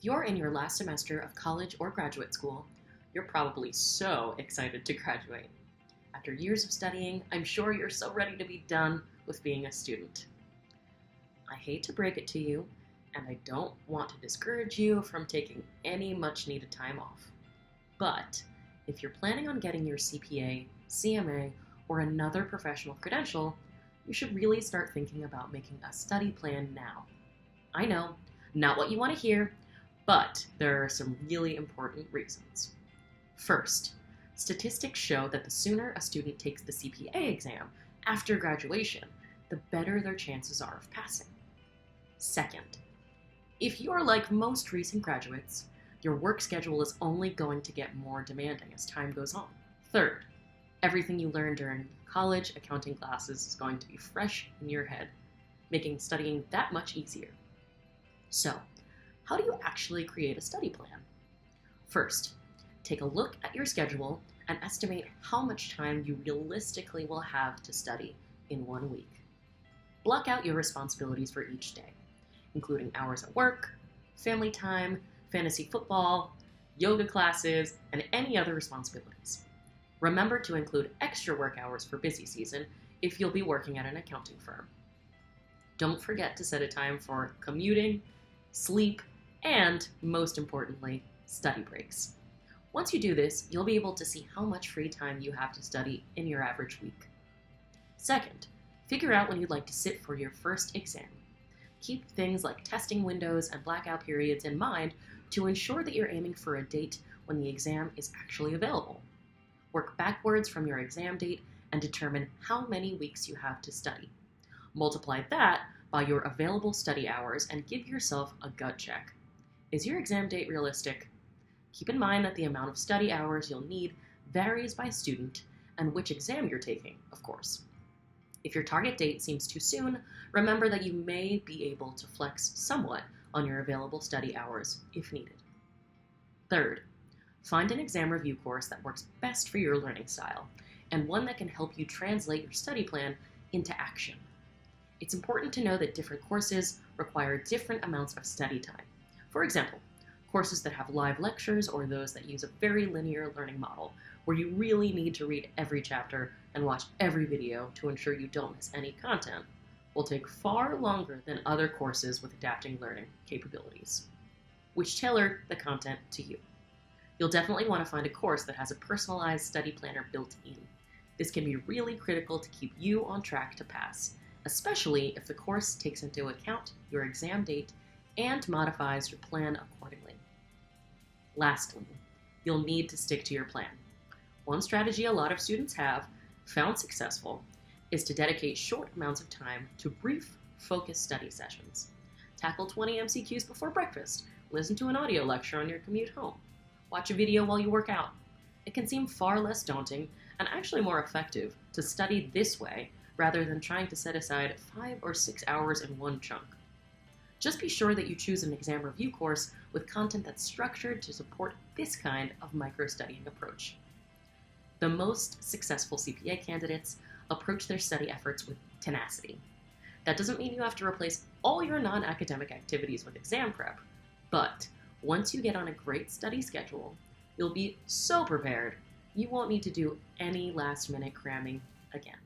If you're in your last semester of college or graduate school, you're probably so excited to graduate. After years of studying, I'm sure you're so ready to be done with being a student. I hate to break it to you, and I don't want to discourage you from taking any much needed time off. But if you're planning on getting your CPA, CMA, or another professional credential, you should really start thinking about making a study plan now. I know, not what you want to hear, but there are some really important reasons. First, statistics show that the sooner a student takes the CPA exam after graduation, the better their chances are of passing. Second, if you are like most recent graduates, your work schedule is only going to get more demanding as time goes on. Third, everything you learned during college accounting classes is going to be fresh in your head, making studying that much easier. So, how do you actually create a study plan? First, take a look at your schedule and estimate how much time you realistically will have to study in 1 week. Block out your responsibilities for each day, including hours at work, family time, fantasy football, yoga classes, and any other responsibilities. Remember to include extra work hours for busy season if you'll be working at an accounting firm. Don't forget to set a time for commuting, sleep, and, most importantly, study breaks. Once you do this, you'll be able to see how much free time you have to study in your average week. Second, figure out when you'd like to sit for your first exam. Keep things like testing windows and blackout periods in mind to ensure that you're aiming for a date when the exam is actually available. Work backwards from your exam date and determine how many weeks you have to study. Multiply that by your available study hours and give yourself a gut check. Is your exam date realistic? Keep in mind that the amount of study hours you'll need varies by student and which exam you're taking, of course. If your target date seems too soon, remember that you may be able to flex somewhat on your available study hours if needed. Third, find an exam review course that works best for your learning style and one that can help you translate your study plan into action. It's important to know that different courses require different amounts of study time. For example, courses that have live lectures or those that use a very linear learning model where you really need to read every chapter and watch every video to ensure you don't miss any content will take far longer than other courses with adapting learning capabilities, which tailor the content to you. You'll definitely want to find a course that has a personalized study planner built in. This can be really critical to keep you on track to pass, especially if the course takes into account your exam date and modifies your plan accordingly. Lastly, you'll need to stick to your plan. One strategy a lot of students have found successful is to dedicate short amounts of time to brief, focused study sessions. Tackle 20 MCQs before breakfast, listen to an audio lecture on your commute home, watch a video while you work out. It can seem far less daunting and actually more effective to study this way rather than trying to set aside 5 or 6 hours in one chunk. Just be sure that you choose an exam review course with content that's structured to support this kind of micro-studying approach. The most successful CPA candidates approach their study efforts with tenacity. That doesn't mean you have to replace all your non-academic activities with exam prep, but once you get on a great study schedule, you'll be so prepared you won't need to do any last-minute cramming again.